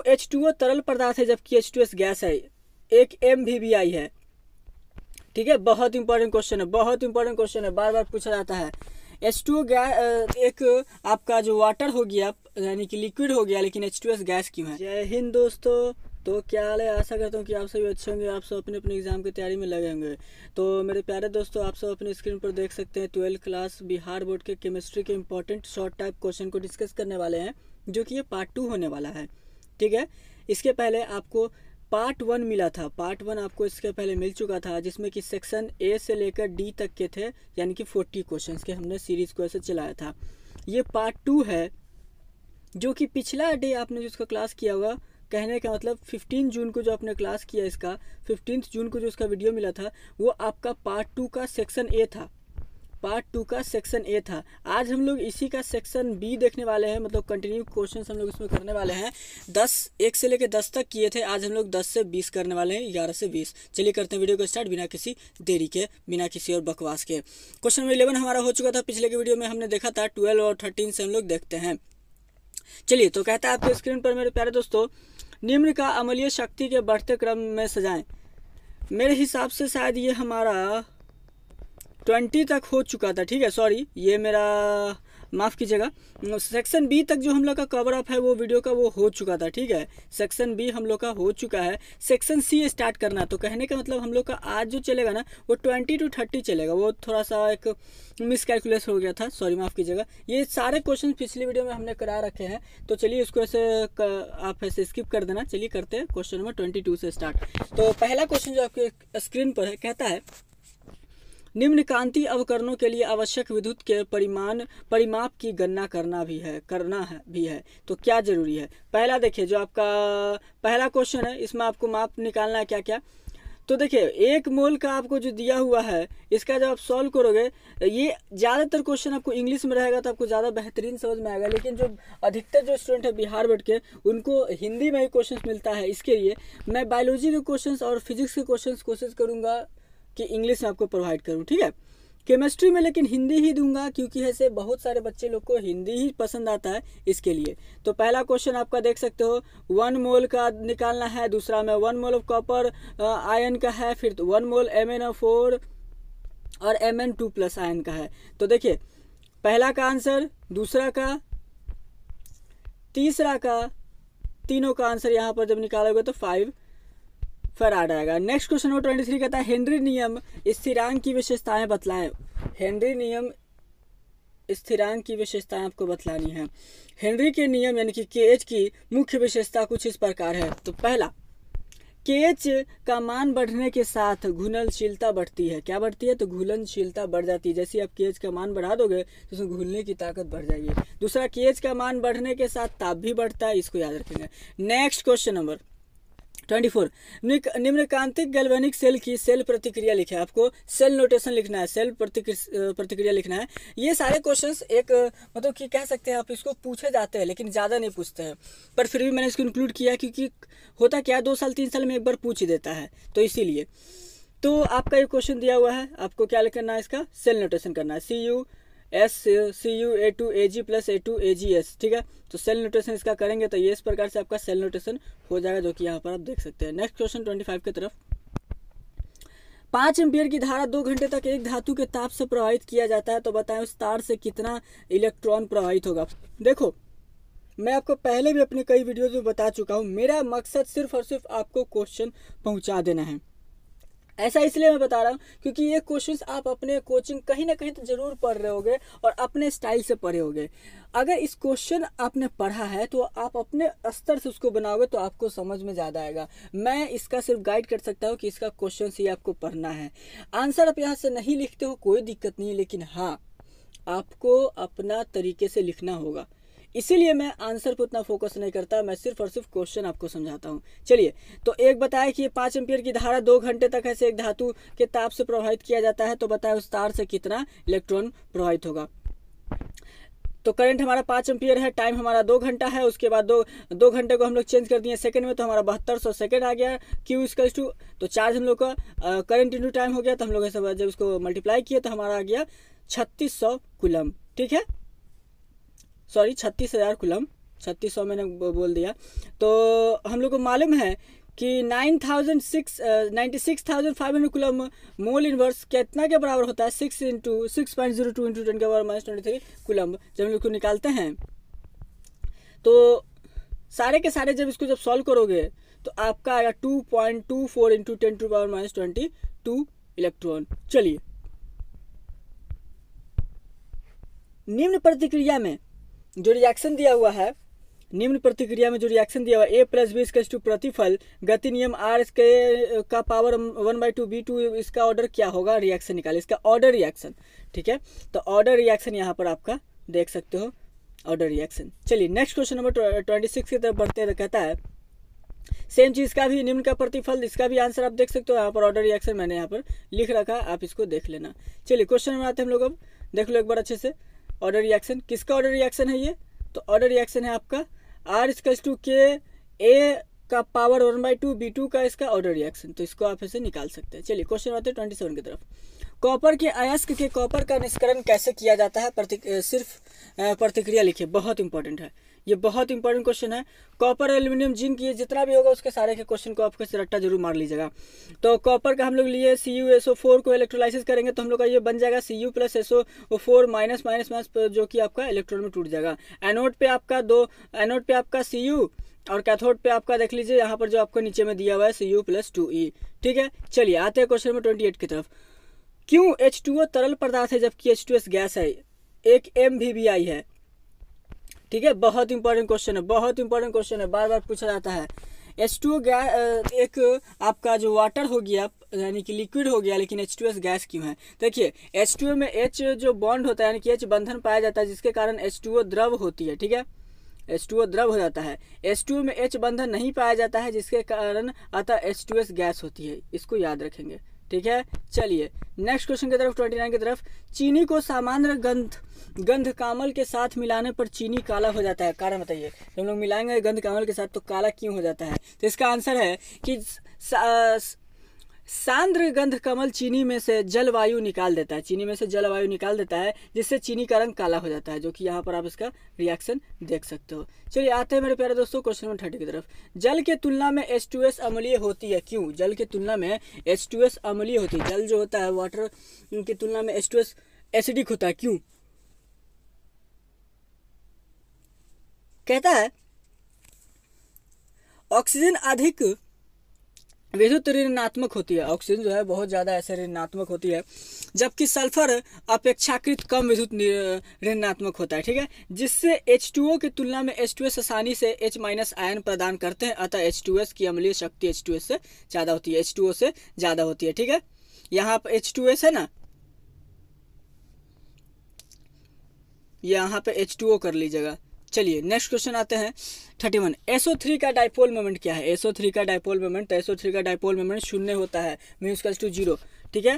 H2O तरल पदार्थ है जबकि H2S गैस है। एक MVBI है, ठीक है। बहुत इंपॉर्टेंट क्वेश्चन है, बहुत इंपॉर्टेंट क्वेश्चन है, बार बार पूछा जाता है। H2O गैस एक आपका जो वाटर हो गया यानी कि लिक्विड हो गया, लेकिन H2S गैस क्यों है? जय हिंद दोस्तों, तो क्या हाल है? आशा करता हूँ कि आप सभी अच्छे होंगे, आप सब अपने अपने एग्जाम की तैयारी में लगे होंगे। तो मेरे प्यारे दोस्तों, आप सब अपने स्क्रीन पर देख सकते हैं 12th क्लास बिहार बोर्ड के केमिस्ट्री के इंपॉर्टेंट शॉर्ट टाइप क्वेश्चन को डिस्कस करने वाले हैं, जो कि ये पार्ट 2 होने वाला है, ठीक है। इसके पहले आपको पार्ट 1 मिला था, पार्ट 1 आपको इसके पहले मिल चुका था, जिसमें कि सेक्शन ए से लेकर डी तक के थे, यानी कि 40 क्वेश्चंस के हमने सीरीज को ऐसे चलाया था। ये पार्ट 2 है, जो कि पिछला डे आपने जिसका क्लास किया होगा, कहने का मतलब 15 जून को जो आपने क्लास किया इसका, 15 जून को जो इसका वीडियो मिला था, वो आपका पार्ट 2 का सेक्शन ए था, पार्ट 2 का सेक्शन ए था। आज हम लोग इसी का सेक्शन बी देखने वाले हैं, मतलब कंटिन्यू क्वेश्चंस हम लोग इसमें करने वाले हैं। 1 से लेकर 10 तक किए थे, आज हम लोग 10 से 20 करने वाले हैं, 11 से 20। चलिए करते हैं वीडियो को स्टार्ट बिना किसी देरी के, बिना किसी और बकवास के। क्वेश्चन नंबर 11 हमारा हो चुका था, पिछले के वीडियो में हमने देखा था। 12 और 13 से हम लोग देखते हैं। चलिए, तो कहता है आपके स्क्रीन पर मेरे प्यारे दोस्तों, निम्न का अम्लीय शक्ति के बढ़ते क्रम में सजाएं। मेरे हिसाब से शायद ये हमारा 20 तक हो चुका था, ठीक है। सॉरी, ये मेरा माफ़ कीजिएगा, सेक्शन बी तक जो हम लोग का कवर अप है वो वीडियो का वो हो चुका था, ठीक है। सेक्शन बी हम लोग का हो चुका है, सेक्शन सी स्टार्ट करना। तो कहने का मतलब हम लोग का आज जो चलेगा ना, वो 20 to 30 चलेगा। वो थोड़ा सा एक मिसकैलकुलेट हो गया था, सॉरी माफ़ कीजिएगा। ये सारे क्वेश्चन पिछले वीडियो में हमने करा रखे हैं, तो चलिए इसको ऐसे आप ऐसे स्किप कर देना। चलिए करते हैं क्वेश्चन नंबर 22 से स्टार्ट। तो पहला क्वेश्चन जो आपके स्क्रीन पर है, कहता है निम्न कांति अवकरणों के लिए आवश्यक विद्युत के परिमाप की गणना करना भी है। तो क्या जरूरी है? पहला देखिए, जो आपका पहला क्वेश्चन है, इसमें आपको माप निकालना है क्या क्या। तो देखिए, 1 मोल का आपको जो दिया हुआ है, इसका जब आप सॉल्व करोगे, ये ज़्यादातर क्वेश्चन आपको इंग्लिश में रहेगा तो आपको ज़्यादा बेहतरीन समझ में आएगा, लेकिन जो अधिकतर जो स्टूडेंट है बिहार बोर्ड के, उनको हिंदी में ही क्वेश्चन मिलता है। इसके लिए मैं बायोलॉजी के क्वेश्चन और फिजिक्स के क्वेश्चन कोशिश करूँगा कि इंग्लिश में आपको प्रोवाइड करूँ, ठीक है। केमिस्ट्री में लेकिन हिंदी ही दूंगा, क्योंकि ऐसे बहुत सारे बच्चे लोग को हिंदी ही पसंद आता है, इसके लिए। तो पहला क्वेश्चन आपका देख सकते हो, 1 मोल का निकालना है। दूसरा में 1 मोल ऑफ कॉपर आयन का है, फिर 1 मोल MnO4 और Mn2+ आयन का है। तो देखिए, पहला का आंसर, दूसरा का, तीसरा का, तीनों का आंसर यहाँ पर जब निकालोगे तो 5 फराड आएगा। नेक्स्ट क्वेश्चन नंबर 23 कहता है हेनरी नियम स्थिरांक की विशेषताएं बतलाएं। हेनरी नियम स्थिरांक की विशेषताएं आपको बतलानी है। हेनरी के नियम यानी कि KH की मुख्य विशेषता कुछ इस प्रकार है। तो पहला, KH का मान बढ़ने के साथ घुलनशीलता बढ़ती है। क्या बढ़ती है? तो घुलनशीलता बढ़ जाती है। जैसे आप KH का मान बढ़ा दोगे तो उसमें घुलने की ताकत बढ़ जाएगी। दूसरा, KH का मान बढ़ने के साथ ताप भी बढ़ता है, इसको याद रखेंगे। नेक्स्ट क्वेश्चन नंबर 24, निम्नकांतिक गैल्वेनिक सेल की सेल प्रतिक्रिया लिखे। आपको सेल नोटेशन लिखना है, सेल प्रतिक्रिया लिखना है। ये सारे क्वेश्चंस एक मतलब कि कह सकते हैं आप इसको पूछे जाते हैं, लेकिन ज़्यादा नहीं पूछते हैं, पर फिर भी मैंने इसको इंक्लूड किया, क्योंकि होता क्या 2 साल 3 साल में एक बार पूछ ही देता है, तो इसीलिए। तो आपका ये क्वेश्चन दिया हुआ है, आपको क्या करना है, इसका सेल नोटेशन करना है, CuA2Ag + A2Ags, ठीक है। तो सेल नोटेशन इसका करेंगे तो ये इस प्रकार से आपका सेल नोटेशन हो जाएगा, जो कि यहाँ पर आप देख सकते हैं। नेक्स्ट क्वेश्चन 25 की तरफ, 5 एम्पियर की धारा 2 घंटे तक एक धातु के ताप से प्रवाहित किया जाता है, तो बताएं उस तार से कितना इलेक्ट्रॉन प्रवाहित होगा। देखो, मैं आपको पहले भी अपने कई वीडियोज में बता चुका हूँ, मेरा मकसद सिर्फ और सिर्फ आपको क्वेश्चन पहुँचा देना है। ऐसा इसलिए मैं बता रहा हूँ क्योंकि ये क्वेश्चंस आप अपने कोचिंग कहीं ना कहीं तो जरूर पढ़ रहे होगे और अपने स्टाइल से पढ़े होगे। अगर इस क्वेश्चन आपने पढ़ा है तो आप अपने स्तर से उसको बनाओगे तो आपको समझ में ज़्यादा आएगा। मैं इसका सिर्फ गाइड कर सकता हूँ कि इसका क्वेश्चन ही आपको पढ़ना है। आंसर आप यहाँ से नहीं लिखते हो कोई दिक्कत नहीं है, लेकिन हाँ, आपको अपना तरीके से लिखना होगा। इसीलिए मैं आंसर पर उतना फोकस नहीं करता, मैं सिर्फ और सिर्फ क्वेश्चन आपको समझाता हूँ। चलिए, तो एक बताया कि 5 एम्पियर की धारा 2 घंटे तक ऐसे एक धातु के ताप से प्रवाहित किया जाता है, तो बताया उस तार से कितना इलेक्ट्रॉन प्रवाहित होगा। तो करंट हमारा 5 एम्पियर है, टाइम हमारा 2 घंटा है। उसके बाद दो घंटे को हम लोग चेंज कर दिए सेकंड में, तो हमारा 7200 सेकंड आ गया। Q तो चार्ज हम लोग का करंट इंटू टाइम हो गया, तो हम लोग ऐसा जब इसको मल्टीप्लाई किया तो हमारा आ गया 3600 कूलम, ठीक है, सॉरी 36,000 कूलम 3600 मैंने बोल दिया। तो हम लोग को मालूम है कि 96,500 कूलम मोल इनवर्स कितना के बराबर होता है, 6.02 × 10⁻23 कूलम। जब हम लोग को निकालते हैं तो सारे के सारे जब इसको जब सॉल्व करोगे तो आपका आएगा 2.24 × 10⁻22 इलेक्ट्रॉन। चलिए, निम्न प्रतिक्रिया में जो रिएक्शन दिया हुआ है, निम्न प्रतिक्रिया में जो रिएक्शन दिया हुआ है, A + B = प्रतिफल गति नियम R का पावर 1/2 B2, इसका ऑर्डर क्या होगा, रिएक्शन निकाले, इसका ऑर्डर रिएक्शन। ठीक है, तो ऑर्डर रिएक्शन यहाँ पर आपका देख सकते हो, ऑर्डर रिएक्शन। चलिए नेक्स्ट क्वेश्चन नंबर 26 की तरफ बढ़ते हैं। कहता है सेम चीज का भी निम्न का प्रतिफल, इसका भी आंसर आप देख सकते हो। यहाँ पर ऑर्डर रिएक्शन मैंने यहाँ पर लिख रखा, आप इसको देख लेना। चलिए क्वेश्चन में आते हैं हम लोग, अब देख लो एक बार अच्छे से। ऑर्डर रिएक्शन किसका ऑर्डर रिएक्शन है ये, तो ऑर्डर रिएक्शन है आपका R = K A का पावर 1/2 B2 का इसका ऑर्डर रिएक्शन। तो इसको आप ऐसे निकाल सकते हैं। चलिए क्वेश्चन आते हैं 27 की तरफ। कॉपर के अयस्क के कॉपर का निष्करण कैसे किया जाता है, सिर्फ प्रतिक्रिया लिखिए, बहुत इंपॉर्टेंट है ये, बहुत इंपॉर्टेंट क्वेश्चन है। कॉपर, एल्यूमिनियम, जिंक, ये जितना भी होगा उसके सारे के क्वेश्चन को आपको रट्टा जरूर मार लीजिएगा। तो कॉपर का हम लोग लिए CuSO4 को इलेक्ट्रोलाइसिस करेंगे तो हम लोग का ये बन जाएगा Cu + SO4 - जो कि आपका इलेक्ट्रॉन में टूट जाएगा। एनोड पे आपका Cu और कैथोड पे आपका देख लीजिए यहाँ पर जो आपको नीचे में दिया हुआ है Cu + 2E। ठीक है, चलिए आते हैं क्वेश्चन नंबर 28 की तरफ। क्यों H2O तरल पदार्थ है जबकि H2S गैस है, एक MVBI है। ठीक है, बहुत इंपॉर्टेंट क्वेश्चन है, बहुत इंपॉर्टेंट क्वेश्चन है, बार बार पूछा जाता है। H2O गैस एक आपका जो वाटर हो गया यानी कि लिक्विड हो गया, लेकिन H2S गैस क्यों है। देखिए H2O में H जो बॉन्ड होता है यानी कि H बंधन पाया जाता है, जिसके कारण H2O द्रव होती है। ठीक है, H2O द्रव हो जाता है। H2O में H बंधन नहीं पाया जाता है, जिसके कारण अतः H2S गैस होती है, इसको याद रखेंगे। ठीक है, चलिए नेक्स्ट क्वेश्चन की तरफ 29 की तरफ। चीनी को सामान्य गंध कामल के साथ मिलाने पर चीनी काला हो जाता है, कारण बताइए। हम लोग मिलाएंगे गंध कामल के साथ तो काला क्यों हो जाता है, तो इसका आंसर है कि सांद्र गंध कमल चीनी में से जलवायु निकाल देता है, चीनी में से जलवायु निकाल देता है, जिससे चीनी का रंग काला हो जाता है, जो कि यहाँ पर आप इसका रिएक्शन देख सकते हो। चलिए आते हैं मेरे प्यारे दोस्तों क्वेश्चन नंबर 30 की तरफ। जल के तुलना में H2S अम्लीय होती है, क्यों। जल के तुलना में H2S अम्लीय होती है, जल जो होता है वाटर की तुलना में H2S एसिडिक होता है, क्यों। कहता है ऑक्सीजन अधिक विद्युत ऋणात्मक होती है, ऑक्सीजन जो है बहुत ज़्यादा ऐसे ऋणात्मक होती है, जबकि सल्फर अपेक्षाकृत कम विद्युत ऋणात्मक होता है। ठीक है, जिससे H2O की तुलना में H2S आसानी से H- आयन प्रदान करते हैं, अतः H2S की अम्लीय शक्ति H2S से ज़्यादा होती है, H2O से ज़्यादा होती है। ठीक है, यहाँ पर H2S है ना, यहाँ पे H2O कर लीजिएगा। चलिए नेक्स्ट क्वेश्चन आते हैं 31। SO3 का डाइपोल मोमेंट क्या है। SO3 का डाइपोल मोमेंट, तो SO3 का डाइपोल मोमेंट 0 होता है, μ = 0। ठीक है,